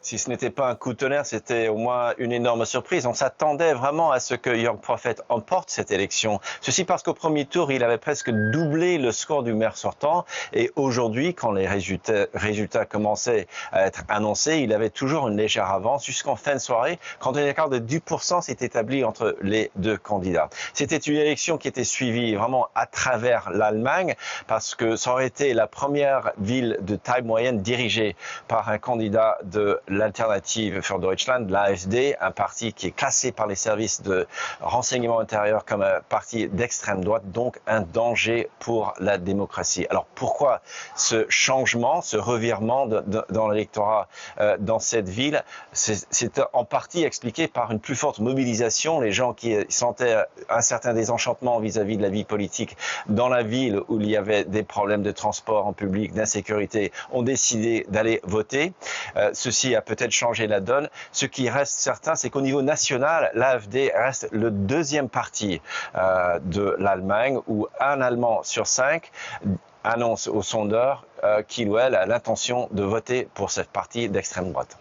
Si ce n'était pas un coup de tonnerre, c'était au moins une énorme surprise. On s'attendait vraiment à ce que Young Prophet emporte cette élection. Ceci parce qu'au premier tour, il avait presque doublé le score du maire sortant. Et aujourd'hui, quand les résultats commençaient à être annoncés, il avait toujours une légère avance jusqu'en fin de soirée, quand un écart de 10% s'est établi entre les deux candidats. C'était une élection qui était suivie vraiment à travers l'Allemagne, parce que ça aurait été la première ville de taille moyenne dirigée par un candidat de l'Alternative für Deutschland, l'AfD, un parti qui est classé par les services de renseignement intérieur comme un parti d'extrême droite, donc un danger pour la démocratie. Alors pourquoi ce changement, ce revirement dans l'électorat dans cette ville? C'est en partie expliqué par une plus forte mobilisation. Les gens qui sentaient un certain désenchantement vis-à-vis de la vie politique dans la ville où il y avait des problèmes de transport en public, d'insécurité, ont décidé d'aller voter. Ceci a peut-être changé la donne. Ce qui reste certain, c'est qu'au niveau national, l'AfD reste le deuxième parti de l'Allemagne, où un Allemand sur 5 annonce aux sondeurs qu'il ou elle a l'intention de voter pour cette partie d'extrême droite.